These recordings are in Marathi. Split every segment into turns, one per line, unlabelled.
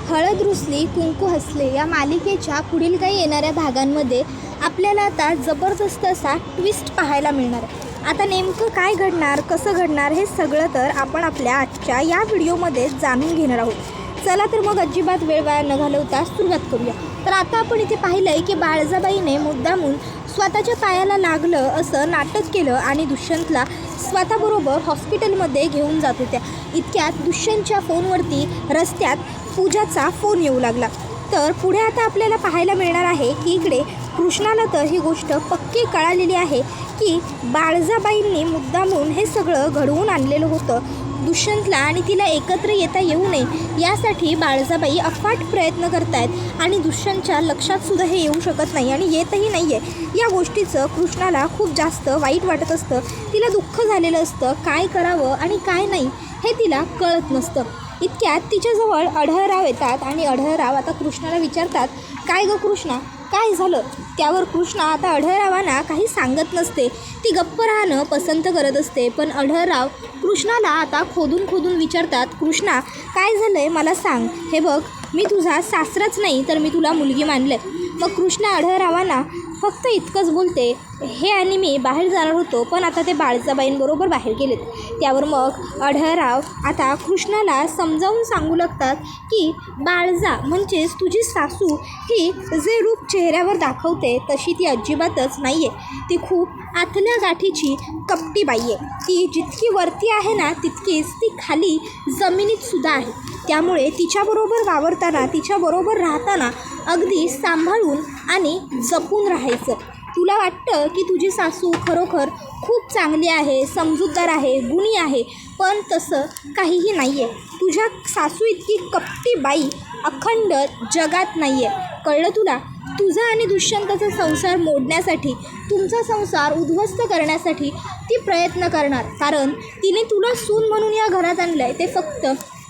हळद रुसली कुंकू हसले या मालिकेच्या पुढील काही येणाऱ्या भागांमध्ये आपल्याला आता जबरदस्त असा ट्विस्ट पाहायला मिळणार आहे. आता नेमकं काय घडणार, कसं घडणार हे सगळं तर आपण आपल्या आजच्या या व्हिडिओमध्ये जाणून घेणार आहोत. चला तर मग अजिबात वेळ वाया न घालवता सुरुवात करूया. तर आता आपण इथे पाहिलं आहे की बाळजाबाईने मुद्दामून स्वतःच्या पायाला लागलं असं नाटक केलं आणि दुष्यंतला स्वतःबरोबर हॉस्पिटलमध्ये घेऊन जात होत्या. इतक्यात दुष्यंतच्या फोनवरती रस्त्यात पूजाचा फोन येऊ लागला. तर पुढे आता आपल्याला पाहायला मिळणार आहे की इकडे कृष्णाला तर ही गोष्ट पक्की कळालेली आहे की बाळजाबाईंनी मुद्दामून हे सगळं घडवून आणलेलं होतं. दुष्यंतला आणि तिला एकत्र येता येऊ नये यासाठी बाळजाबाई अफाट प्रयत्न करतायत आणि दुष्यंतच्या लक्षातसुद्धा हे येऊ शकत नाही आणि येतही नाही आहे. या गोष्टीचं कृष्णाला खूप जास्त वाईट वाटत असतं. तिला दुःख झालेलं असतं. काय करावं आणि काय नाही हे तिला कळत नसतं. इतक्यात तिच्याजवळ अढळराव येतात आणि अढळराव आता कृष्णाला विचारतात, काय गं कृष्णा, काय झालं? त्यावर कृष्णा आता अढळरावांना काही सांगत नसते. ती गप्प राहणं पसंत करत असते. पण अढळराव कृष्णाला आता खोदून विचारतात, कृष्णा काय झालं आहे मला सांग. हे बघ, मी तुझा सासराच नाही तर मी तुला मुलगी मानलं आहे. मग कृष्णा अढळरावांना फक्त इतकंच बोलते, हे आणि मी बाहेर जाणार होतो पण आता ते बाळजाबाईंबरोबर बाहेर गेलेत. त्यावर मग अढळराव आता कृष्णाला समजावून सांगू लागतात की बाळजा म्हणजेच तुझी सासू ही जे रूप चेहऱ्यावर दाखवते तशी ती अजिबातच नाही आहे. ती खूप आतल्या गाठीची कपटी बाई आहे. ती जितकी वरती आहे ना तितकीच ती खाली जमिनीतसुद्धा आहे. त्यामुळे तिच्याबरोबर वावरताना, तिच्याबरोबर राहताना अगदी सांभाळून आणि जपून राहायचं. तुला वाटतं की तुझी सासू खरोखर खूप चांगली आहे, समजूतदार आहे, गुणी आहे, पण तसं काहीही नाही आहे. तुझ्या सासू इतकी कपटी बाई अखंड जगात नाही आहे. कळलं तुला? तुझा आणि दुष्यंताचा संसार मोडण्यासाठी, तुमचा संसार उद्ध्वस्त करण्यासाठी ती प्रयत्न करणार. कारण तिने तुला सून म्हणून या घरात आणलं आहे ते फक्त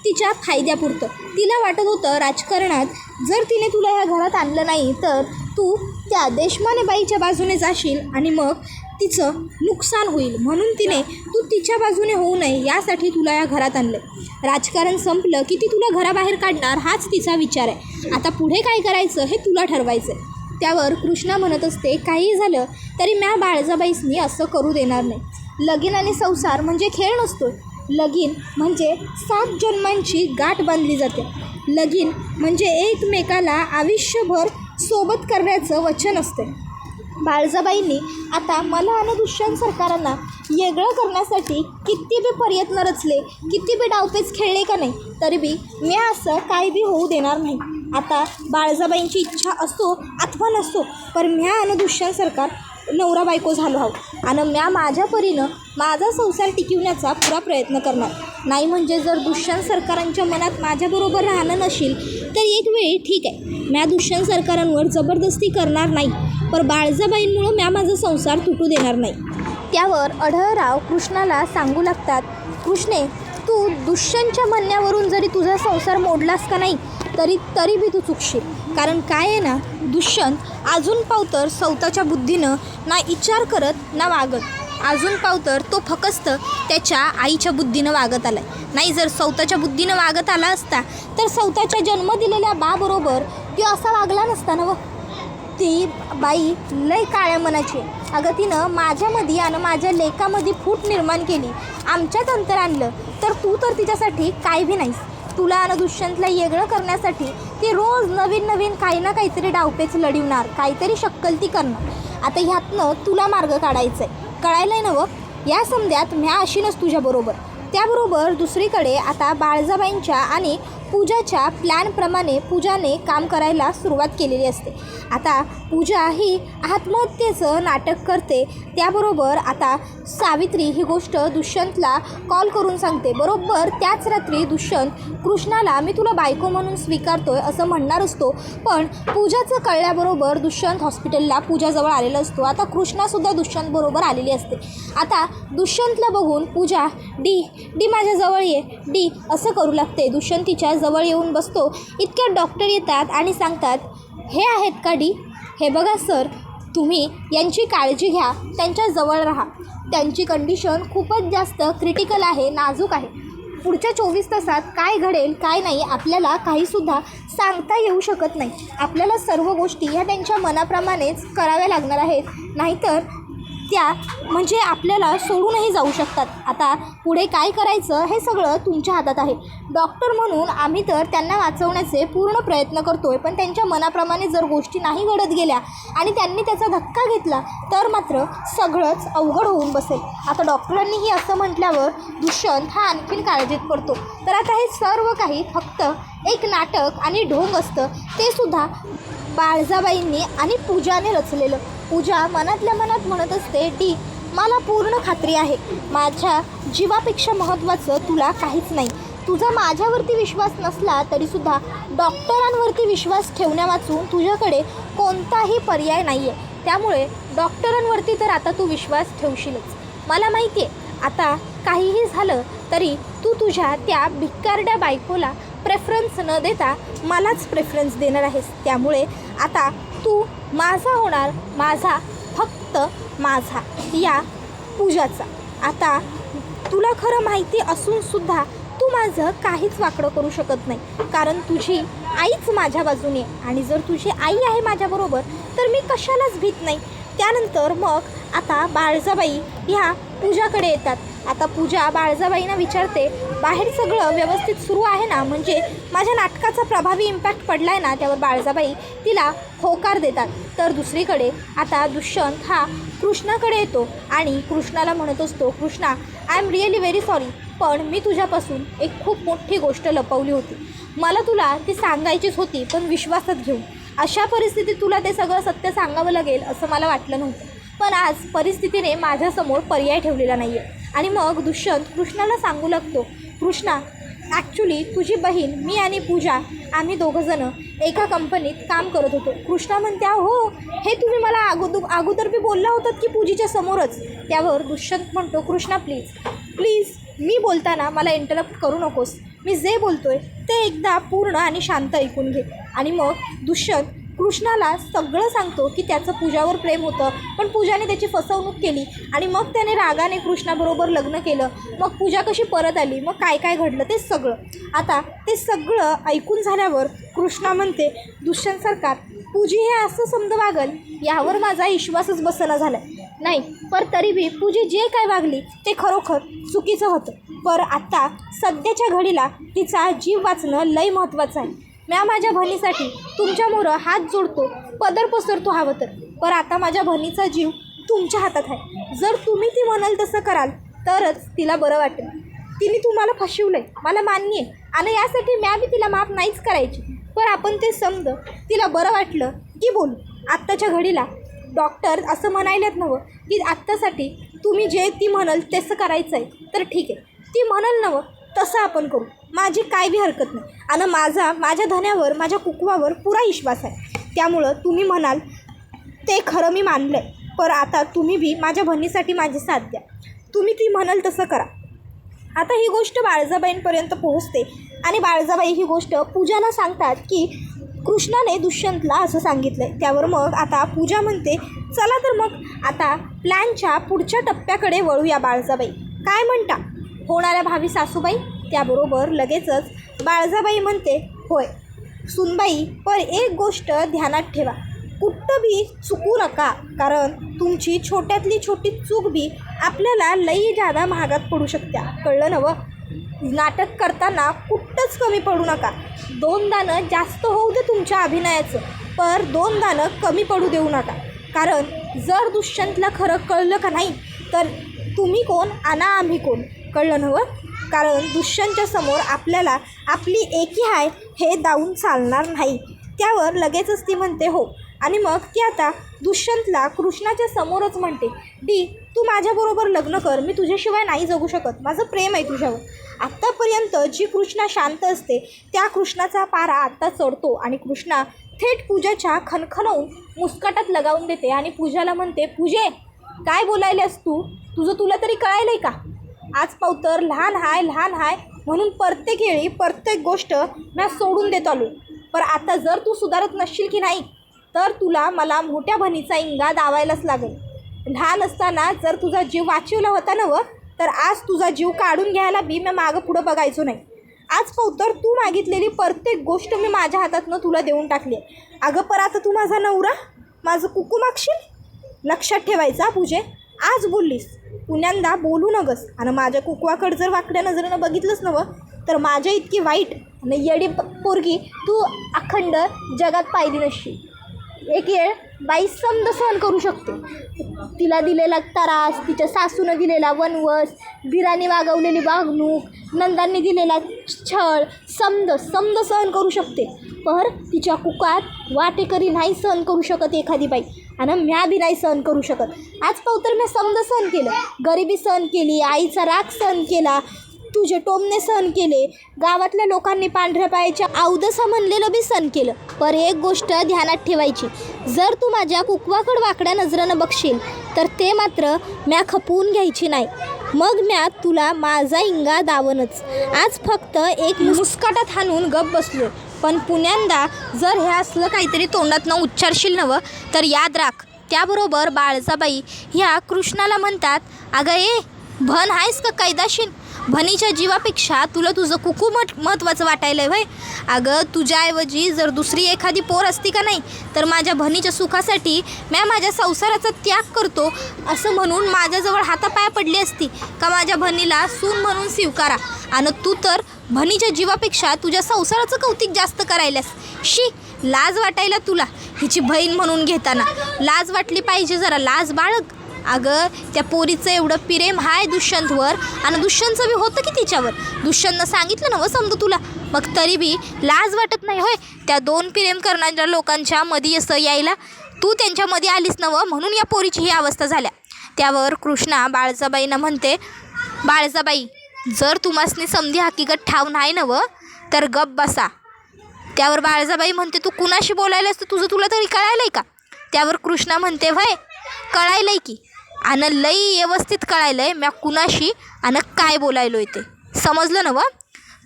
तिच्या फायद्यापुरतं. तिला वाटत होतं राजकारणात जर तिने तुला या घरात आणलं नाही तर तू त्या देशमानेबाईच्या बाजूने जाशील आणि मग तिचं नुकसान होईल. म्हणून तिने तू तिच्या बाजूने होऊ नये यासाठी तुला या घरात आणलं. राजकारण संपलं की ती तुला घराबाहेर काढणार हाच तिचा विचार आहे. आता पुढे काय करायचं हे तुला ठरवायचं आहे. त्यावर कृष्णा म्हणत असते, काहीही झालं तरी म्या बाळजाबाईसनी असं करू देणार नाही. लगीन आणि संसार म्हणजे खेळ नसतो. लगीन म्हणजे 7 जन्मांची गाठ बांधली जाते. लगीन म्हणजे एकमेकाला आयुष्यभर सोबत करण्याचं वचन असते. बाळजाबाईंनी आता मला आणि दुष्यंत सरकारांना वेगळं करण्यासाठी किती बी प्रयत्न रचले, किती बी डावपेच खेळले का नाही, तरी बी मी असं काय बी होऊ देणार नाही. आता बाळजाबाईंची इच्छा असो अथवा नसो, पण म्या आणि दुष्यंत सरकार नवरा बायको झालो आहोत आणि म्या माझ्या परीनं माझा संसार टिकवण्याचा पुरा प्रयत्न करणार. नाही म्हणजे जर दुष्यंत सरकारांच्या मनात माझ्याबरोबर राहणं नसेल तर एक वेळ ठीक आहे, म्या दुष्यंत सरकारांवर जबरदस्ती करणार नाही, पण बाळजाबाईंमुळं म्या माझा संसार तुटू देणार नाही. त्यावर अढळराव कृष्णाला सांगू लागतात, कृष्णे, तू दुष्यंतच्या म्हणण्यावरून जरी तुझा संसार मोडलास का नाही तरी बी तू चुकशील. कारण काय आहे ना, दुष्यंत अजून पावतर स्वतःच्या बुद्धीनं ना विचार करत ना वागत. अजून पावतर तो फक्त त्याच्या आईच्या बुद्धीनं वागत आला आहे. नाही जर स्वतःच्या बुद्धीनं वागत आला असता तर स्वतःच्या जन्म दिलेल्या बाबरोबर तो असा वागला नसता ना. ती बाई लय काळ्या मनाची. अगं तिनं माझ्यामध्ये आणि माझ्या लेकामध्ये फूट निर्माण केली, आमच्यात अंतर आणलं, तर तू तर तिच्यासाठी काय बी नाहीस. तुला आणि दुष्यंतला वेगळं करण्यासाठी ती रोज नवीन काही ना काहीतरी डावपेच लढवणार, काहीतरी शक्कल ती करणार. आता ह्यातनं तुला मार्ग काढायचा आहे. कळायलं आहे ना व? या समध्यात म्या अशीनच तुझ्याबरोबर. त्याबरोबर दुसरीकडे आता बाळजाबाईंच्या आणि पूजाच्या प्लॅनप्रमाणे पूजाने काम करायला सुरुवात केलेली असते. आता पूजा ही आत्महत्येचं नाटक करते. त्याबरोबर आता सावित्री ही गोष्ट दुष्यंतला कॉल करून सांगते. बरोबर त्याच रात्री दुष्यंत कृष्णाला मी तुला बायको म्हणून स्वीकारतोय असं म्हणणार असतो, पण पूजाचं कळल्याबरोबर दुष्यंत हॉस्पिटलला पूजाजवळ आलेला असतो. आता कृष्णासुद्धा दुष्यंतबरोबर आलेली असते. आता दुष्यंतला बघून पूजा डी माझ्याजवळ ये, डी असं करू लागते. दुष्यंत तिच्या जवळ येऊन बसतो. इतक्यात डॉक्टर येतात आणि सांगतात, हे आहेत का डी? हे बघा सर, तुम्ही यांची काळजी घ्या, त्यांच्या जवळ राहा. त्यांची कंडिशन खूपच जास्त क्रिटिकल आहे, नाजूक आहे. पुढच्या 24 तासात काय घडेल काय नाही आपल्याला काहीसुद्धा सांगता येऊ शकत नाही. आपल्याला सर्व गोष्टी ह्या त्यांच्या मनाप्रमाणेच कराव्या लागणार आहेत, नाहीतर त्या म्हणजे आपल्याला सोडूनही जाऊ शकतात. आता पुढे काय करायचं हे सगळं तुमच्या हातात आहे. डॉक्टर म्हणून आम्ही तर त्यांना वाचवण्याचे पूर्ण प्रयत्न करतो आहे, पण त्यांच्या मनाप्रमाणे जर गोष्टी नाही घडत गेल्या आणि त्यांनी त्याचा धक्का घेतला तर मात्र सगळंच अवघड होऊन बसेल. आता डॉक्टरांनीही असं म्हटल्यावर दुष्यंत हा आणखीन काळजीत पडतो. तर आता हे सर्व काही फक्त एक नाटक आणि ढोंग असतं, ते सुद्धा बाळजाबाईंनी आणि पूजाने रचलेलं. पूजा मनातल्या मनात म्हणत असते, डी मला पूर्ण खात्री आहे, माझ्या जीवापेक्षा महत्त्वाचं तुला काहीच नाही. तुझा माझ्यावरती विश्वास नसला तरीसुद्धा डॉक्टरांवरती विश्वास ठेवण्यावाचून तुझ्याकडे कोणताही पर्याय नाही आहे. त्यामुळे डॉक्टरांवरती तर आता तू विश्वास ठेवशीलच. मला माहिती आहे आता काहीही झालं तरी तू तुझ्या त्या भिकारड्या बायकोला प्रेफरन्स न देता मलाच प्रेफरन्स देणार आहेस. त्यामुळे आता तू माझा होणार, माझा फक्त माझा, या पूजाचा. आता तुला खरं माहिती असूनसुद्धा तू माझं काहीच वाकडं करू शकत नाही, कारण तुझी आईच माझ्या बाजूने आहे आणि जर तुझी आई आहे माझ्याबरोबर तर मी कशालाच भीत नाही. त्यानंतर मग आता बाळजाबाई ह्या पूजाकडे येतात. आता पूजा बाळजाबाईंना विचारते, बाहेर सगळं व्यवस्थित सुरू आहे ना, म्हणजे माझ्या नाटकाचा प्रभावी इम्पॅक्ट पडला आहे ना. त्यावर बाळजाबाई तिला होकार देतात. तर दुसरीकडे आता दुष्यंत हा कृष्णाकडे येतो आणि कृष्णाला म्हणत असतो, Krishna I am really very sorry, पण मी तुझ्यापासून एक खूप मोठी गोष्ट लपवली होती. मला तुला ती सांगायचीच होती, पण विश्वासात घेऊन अशा परिस्थितीत तुला ते सगळं सत्य सांगावं लागेल असं मला वाटलं नव्हतं, पण आज परिस्थितीने माझ्यासमोर पर्याय ठेवलेला नाही आहे. आणि मग दुष्यंत कृष्णाला सांगू लागतो, कृष्णा ॲक्च्युली तुझी बहीण, मी आणि पूजा आम्ही दोघंजणं एका कंपनीत काम करत होतो. कृष्णा म्हणत्या, हो हे तुम्ही मला अगोदर बी बोलला होतात की पूजेच्या समोरच. त्यावर दुष्यंत म्हणतो, कृष्णा प्लीज मी बोलताना मला इंटरप्ट करू नकोस. मी जे बोलतोय ते एकदा पूर्ण आणि शांत ऐकून घे. आणि मग दुष्यंत कृष्णाला सगळं सांगतो की त्याचं पूजावर प्रेम होतं, पण पूजाने त्याची फसवणूक केली आणि मग त्याने रागाने कृष्णाबरोबर लग्न केलं. मग पूजा कशी परत आली, मग काय काय घडलं ते सगळं. आता ते सगळं ऐकून झाल्यावर कृष्णा म्हणते, दुष्यंत सरकार पूजी हे असं समज वागल यावर माझा विश्वासच बसना झाला नाही, पर तरी बी पूजी जे काय वागली ते खरोखर चुकीचं होतं. पर आत्ता सध्याच्या घडीला तिचा जीव वाचणं लय महत्त्वाचं आहे. म्या माझ्या बहिणीसाठी तुमच्यामुळं हात जोडतो, पदर पसरतो हवं तर, पर आता माझ्या बहिणीचा जीव तुमच्या हातात आहे. जर तुम्ही ती म्हणाल तसं कराल तरच तिला बरं वाटेल. तिने तुम्हाला फसवलं आहे, मला मान्य आहे, आणि यासाठी म्या बी तिला माफ नाहीच करायची, पण आपण ते समज तिला बरं वाटलं की बोलू. आत्ताच्या घडीला डॉक्टर असं म्हणायलात नवं की आत्तासाठी तुम्ही जे ती म्हणाल तसं करायचं आहे, तर ठीक आहे, ती म्हणाल नवं तसं आपण करू, माझी काय बी हरकत नाही. आणि माझ्या धन्यावर, माझ्या कुकवावर पुरा विश्वास आहे. त्यामुळं तुम्ही म्हणाल ते खरं मी मानलं आहे, पर आता तुम्ही बी माझ्या बहिणीसाठी माझी साथ द्या, तुम्ही ती म्हणाल तसं करा. आता ही गोष्ट बाळजाबाईंपर्यंत पोहोचते आणि बाळजाबाई ही गोष्ट पूजाला सांगतात की कृष्णाने दुष्यंतला असं सांगितलं आहे. त्यावर मग आता पूजा म्हणते, चला तर मग आता प्लॅनच्या पुढच्या टप्प्याकडे वळूया बाळजाबाई, काय म्हणता होणाऱ्या भावी सासूबाई. त्याबरोबर लगेचच बाळजाबाई म्हणते, होय सुनबाई, पण एक गोष्ट ध्यानात ठेवा, कुठं बी चुकू नका, कारण तुमची छोट्यातली छोटी चूक बी आपल्याला लई जादा महागात पडू शकत्या, कळलं नवं. नाटक करताना कुठंच कमी पडू नका. 2 दाणं जास्त होऊ दे तुमच्या अभिनयाचं, पर 2 दाणं कमी पडू देऊ नका, कारण जर दुष्यंतला खरं कळलं का नाही तर तुम्ही कोण आणि आम्ही कोण, कळलं नवं. कारण दुष्यंतच्या समोर आपल्याला आपली एकी आहे हे दावून चालणार नाही. त्यावर लगेचच ती म्हणते हो, आणि मग ती आता दुष्यंतला कृष्णाच्या समोरच म्हणते, डी तू माझ्याबरोबर लग्न कर, मी तुझ्याशिवाय नाही जगू शकत, माझं प्रेम आहे तुझ्यावर. आत्तापर्यंत जी कृष्णा शांत असते त्या कृष्णाचा पारा आत्ता चढतो आणि कृष्णा थेट पूजाच्या खणखणवून मुस्कटात लगावून देते आणि पूजाला म्हणते, पूजे काय बोलायलास तुझं तुला तरी कळायलं आहे का, आज पावतर लहान हाय म्हणून प्रत्येक वेळी प्रत्येक गोष्ट मी सोडून देत आलो, पण आता जर तू सुधारत नसशील की नाही तर तुला मला मोठ्या बहिणीचा इंगा दावायलाच लागेल. लहान असताना जर तुझा जीव वाचवला होता नवं तर आज तुझा जीव काढून घ्यायला बी मी मागं पुढं बघायचो नाही. आज तर तू मागितलेली प्रत्येक गोष्ट मी माझ्या हातातनं तुला देऊन टाकली आहे. अगं पर आता तू माझा नवरा, माझं कुकू मागशील? लक्षात ठेवायचा पूजे, आज बोललीस पुण्यांदा बोलू नगस. आणि माझ्या कुकवाकडं जर वाकड्या नजरेनं बघितलंच नवं तर माझ्या इतकी वाईट आणि येडी पोरगी तू अखंड जगात पाहिली नसशी. एक येळ बाई समद सहन करू शकते. तिला दिलेला त्रास, तिच्या सासूनं दिलेला वनवस, वीराने वागवलेली वागणूक, नंदांनी दिलेला छळ समद सहन करू शकते. पर तिच्या कुकात वाटेकरी नाही सहन करू शकत एखादी बाई. आणि म्या बी नाही सहन करू शकत. आज तर मी समद सहन केलं, गरिबी सहन केली, आईचा राग सहन केला, तुझे टोमणे सहन केले, गावातल्या लोकांनी पांढऱ्या पायाच्या अवदसा म्हणलेलं बी सहन केलं. पर एक गोष्ट ध्यानात ठेवायची, जर तू माझ्या कुकवाकडं वाकड्या नजरेनं बघशील तर ते मात्र म्या खपवून घ्यायची नाही. मग म्या तुला माझा इंगा दावनच. आज फक्त एक मुस्काटात हाणून गप बसलो. पण पुण्यांदा जर हे असलं काहीतरी तोंडातनं उच्चारशील नवं तर याद राख. त्याबरोबर बाळजाबाई ह्या कृष्णाला म्हणतात, अगं ए भन आहेस का कैदाशीन? भनीच्या जीवापेक्षा तुला तुझं कुकू महत्त्वाचं वाटायलं आहे व्हय? अगं तुझ्याऐवजी जर दुसरी एखादी पोर असती का नाही तर माझ्या भनीच्या सुखासाठी म्या माझ्या संसाराचा त्याग करतो असं म्हणून माझ्याजवळ हातापाया पडली असती का माझ्या भनीला सून म्हणून स्वीकारा. आणि तू तर भनीच्या जीवापेक्षा तुझ्या संसाराचं कौतिक जास्त करायलास. शी, लाज वाटायला तुला हिची बहीण म्हणून घेताना. लाज वाटली पाहिजे जरा, लाज बाळग. अगं त्या पोरीचं एवढं प्रेम हाय दुष्यंतवर आणि दुष्यंतचं बी होतं की तिच्यावर. दुष्यंतनं सांगितलं ना व समजा तुला, मग तरी बी लाज वाटत नाही होय त्या दोन प्रेम करणाऱ्या लोकांच्या मध्ये असं यायला? तू त्यांच्यामध्ये आलीस नवं म्हणून या पोरीची ही अवस्था झाल्या. त्यावर कृष्णा बाळजाबाईंना म्हणते, बाळजाबाई जर तुम्हासनी समधी हकीकत ठाव नाही नवं तर गप बसा. त्यावर बाळजाबाई म्हणते, तू कुणाशी बोलायलास तर तुला तरी कळायलंय का? त्यावर कृष्णा म्हणते, व्हय कळायलंय की, आणि लई व्यवस्थित कळायलंय म्या कुणाशी आणि काय बोलायलोय ते. समजलं ना व?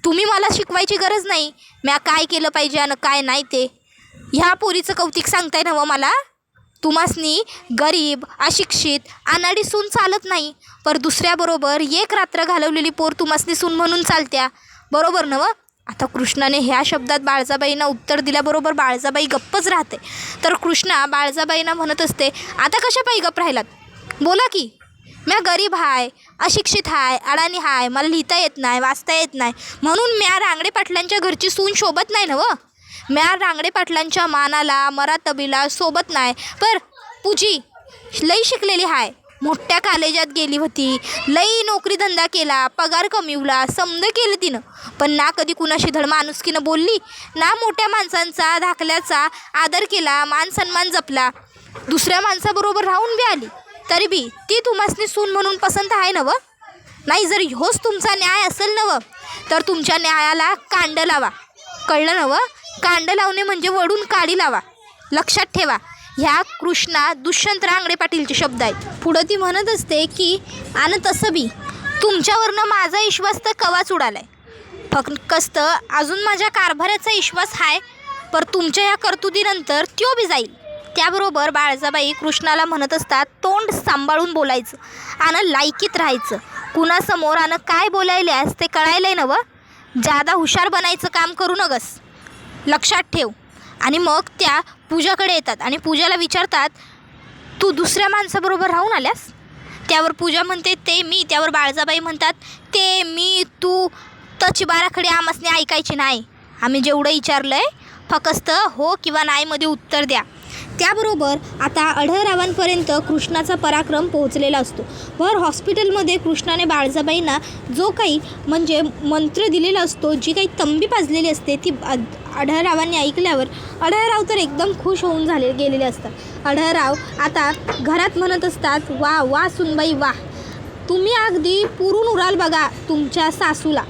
तुम्ही मला शिकवायची गरज नाही म्या काय केलं पाहिजे आणि काय नाही ते. ह्या पोरीचं कौतिक सांगताय ना व मला? तुम्हासनी गरीब, अशिक्षित, अनाडी सून चालत नाही, पर दुसऱ्याबरोबर एक रात्र घालवलेली पोर तुम्हासनी सून म्हणून चालत्या, बरोबर ना व? आता कृष्णाने ह्या शब्दात बाळजाबाईंना उत्तर दिल्याबरोबर बाळजाबाई गप्पच राहते. तर कृष्णा बाळजाबाईंना म्हणत असते, आता कशा पायी गप्प राहिलात? बोला की. म्या गरीब हाय, अशिक्षित हाय, अडाणी हाय, मला लिहिता येत नाही, वाचता येत नाही, म्हणून म्या रांगडे पाटलांच्या घरची सून शोभत नाही ना व? म्या रांगडे पाटलांच्या मानाला मरातबीला सोबत नाही, पर पूजी लई शिकलेली हाय, मोठ्या कॉलेजात गेली होती, लई नोकरी धंदा केला, पगार कमिवला, समज केलं तिनं, पण ना कधी कुणाशी धड माणुसकीनं बोलली, ना मोठ्या माणसांचा धाकल्याचा आदर केला, मान सन्मान जपला, दुसऱ्या माणसाबरोबर राहून बी आली, तरी बी ती तुम्हासनी सून म्हणून पसंत आहे नवं? नाही, जर ह्योच तुमचा न्याय असेल नवं तर तुमच्या न्यायाला कांड लावा. कळलं नवं? कांड लावणे म्हणजे वडून काडी लावा. लक्षात ठेवा. ह्या कृष्णा दुष्यंत रांगडे पाटीलचे शब्द आहेत. पुढं ती म्हणत असते की आणि तसं बी तुमच्यावरनं माझा विश्वास तर कवाच उडालाय, फक्त अजून माझ्या कारभाराचा विश्वास आहे, पर तुमच्या ह्या कर्तुतीनंतर त्यो बी जाईल. त्याबरोबर बाळजाबाई कृष्णाला म्हणत असतात, तोंड सांभाळून बोलायचं आणि लायकीत राहायचं. कुणासमोर आणि काय बोलायल्यास ते कळायलंय नवं? जादा हुशार बनायचं काम करू नगस, लक्षात ठेव. आणि मग त्या पूजाकडे येतात आणि पूजाला विचारतात, तू दुसऱ्या माणसाबरोबर राहून आल्यास? त्यावर पूजा म्हणते, ते मी. त्यावर बाळजाबाई म्हणतात, ते मी तू तची बाराखडी आमासने ऐकायची नाही. आम्ही जेवढं विचारलं आहे फक्त हो किंवा नाहीमध्ये उत्तर द्या. त्याबरोबर आता अढळरावांपर्यंत कृष्णाचा पराक्रम पोहोचलेला असतो. वर हॉस्पिटलमध्ये कृष्णाने बाळजाबाईंना जो काही म्हणजे मंत्र दिलेला असतो, जी काही तंबी पाजलेली असते ती अढळरावांनी ऐकल्यावर अढळराव तर एकदम खुश होऊन गेलेले असतात. अढळराव आता घरात म्हणत असतात, वा वा सुनबाई वा, तुम्ही अगदी पुरून उराल बघा तुमच्या सासूला.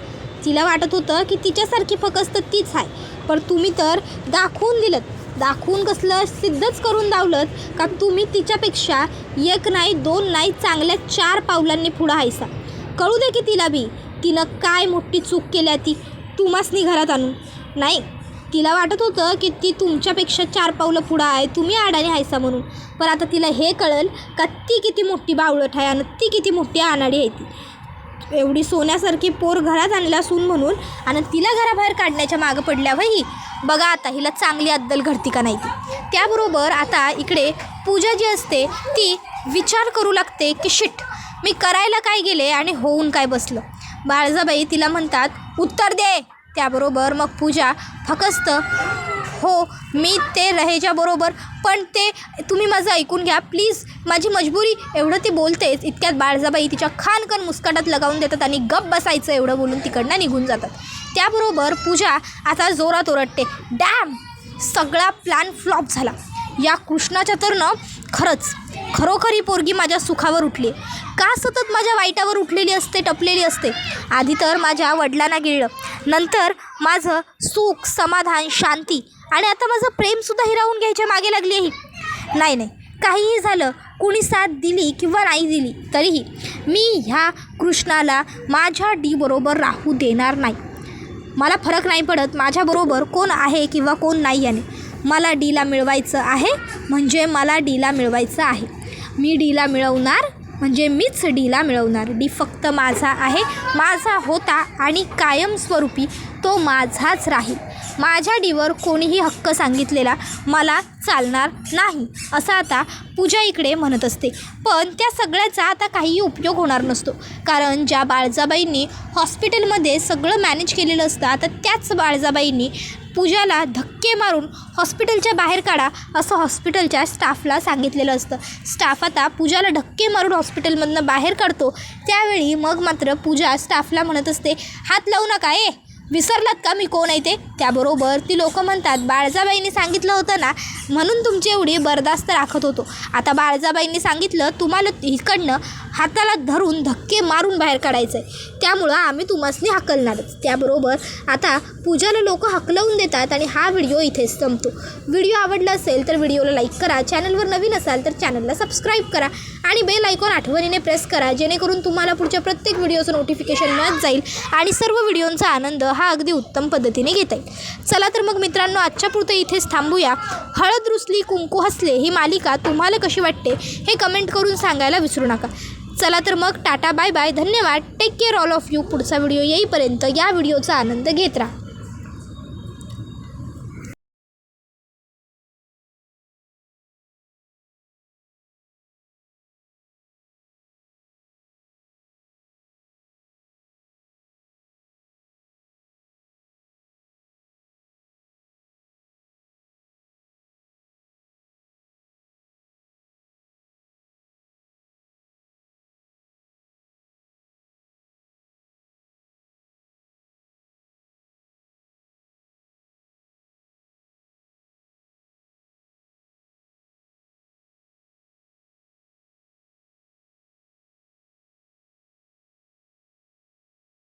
तिला वाटत होतं की तिच्यासारखी फक्त तीच आहे, पण तुम्ही तर दाखवून दिलं. दाखवून कसलं, सिद्धच करून दावलं का तुम्ही तिच्यापेक्षा एक नाही, दोन नाही, चांगल्या 4 पावलांनी पुढं हायसा. कळू दे की तिला बी तिनं काय मोठी चूक केल्या ती तुम्हासनी घरात आणून. नाही, तिला वाटत होतं की ती तुमच्यापेक्षा 4 पावलं पुढं आहे, तुम्ही अडाणी हायसा म्हणून. पण आता तिला हे कळलं का ती किती मोठी बावळट आहे आणि ती किती मोठी अनाडी आहे ती. एवढी सोन्यासारखी पोर घरात आणला सून म्हणून आणि तिला घराबाहेर काढण्याच्या मागं पडल्या ही बघा आता हिला चांगली अद्दल घडती का नाही ती. त्याबरोबर आता इकडे पूजा जी असते ती विचार करू लागते की शिट मी करायला काय गेले आणि होऊन काय बसलं. बाळजाबाई तिला म्हणतात उत्तर दे. त्याबरोबर मग पूजा फकस्त हो मी ते रहेजाबरोबर पण ते तुम्ही माझं ऐकून घ्या प्लीज माझी मजबुरी एवढं ती बोलतेच. इतक्यात बाळजाबाई तिच्या खानकन मुस्कटात लगावून देतात आणि गप बसायचं एवढं बोलून तिकडनं निघून जातात. त्याबरोबर पूजा आता जोरात ओरडते डॅम सगळा प्लॅन फ्लॉप झाला. या कृष्णाच्या तर ना खरंच खरोखरी पोरगी माझ्या सुखावर उठली का सतत माझ्या वाईटावर उठलेली असते टपलेली असते. आधी तर माझ्या वडिलांना गिळलं नंतर माझं सुख समाधान शांती आणि आता माझं प्रेमसुद्धा हिरावून घ्यायच्या मागे लागली आहे. नाही काहीही झालं कुणी साथ दिली किंवा नाही दिली तरीही मी ह्या कृष्णाला माझ्या डीबरोबर राहू देणार नाही. मला फरक नाही पडत माझ्याबरोबर कोण आहे किंवा कोण नाही याने. मला डीला मिळवायचं आहे म्हणजे मला डीला मिळवायचं आहे. मी डीला मिळवणार म्हणजे मीच डीला मिळवणार. डी फक्त माझा आहे माझा होता आणि कायमस्वरूपी तो माझाच राहील. माझ्या डीवर कोणीही हक्क सांगितलेला मला चालणार नाही असं आता पूजा इकडे म्हणत असते. पण त्या सगळ्याचा आता काहीही उपयोग होणार नसतो कारण ज्या बाळजाबाईंनी हॉस्पिटलमध्ये सगळं मॅनेज केलेलं असतं आता त्याच बाळजाबाईंनी पूजाला धक्के मारून हॉस्पिटलच्या बाहेर काढा असं हॉस्पिटलच्या स्टाफला सांगितलेलं असतं. स्टाफ आता पूजाला धक्के मारून हॉस्पिटलमधनं बाहेर काढतो. त्यावेळी मग मात्र पूजा स्टाफला म्हणत असते हात लावू नका विसरलात का मी कोण आहे ते. त्याबरोबर ती लोक म्हणतात बाळजाबाईंनी सांगितलं होतं ना म्हणून तुमची एवढी बर्दास्त राखत होतो. आता बाळजाबाईंनी सांगितलं तुम्हाला इकडनं हाताला धरून धक्के मारून बाहेर काढायचं आहे त्यामुळं आम्ही तुम्हासनी हकलणारच. त्याबरोबर आता पूजाला लोक हकलवून देतात आणि हा व्हिडिओ इथेच संपतो. व्हिडिओ आवडला असेल तर व्हिडिओला लाईक करा. चॅनलवर नवीन असाल तर चॅनलला सबस्क्राईब करा आणि बेल आयकॉन आठवणीने प्रेस करा जेणेकरून तुम्हाला पुढच्या प्रत्येक व्हिडिओचं नोटिफिकेशन मिळत जाईल आणि सर्व व्हिडिओंचा आनंद हा अगदी उत्तम पद्धतीने घेता येईल. चला तर मग मित्रांनो आजच्या पुरतं इथेच थांबूया. हळद रुसली कुंकू हसले ही मालिका तुम्हाला कशी वाटते हे कमेंट करून सांगायला विसरू नका. चला तर मग टाटा बाय बाय धन्यवाद take care all of you. पुढचा व्हिडिओ येईपर्यंत या व्हिडिओचा आनंद घेत राहा.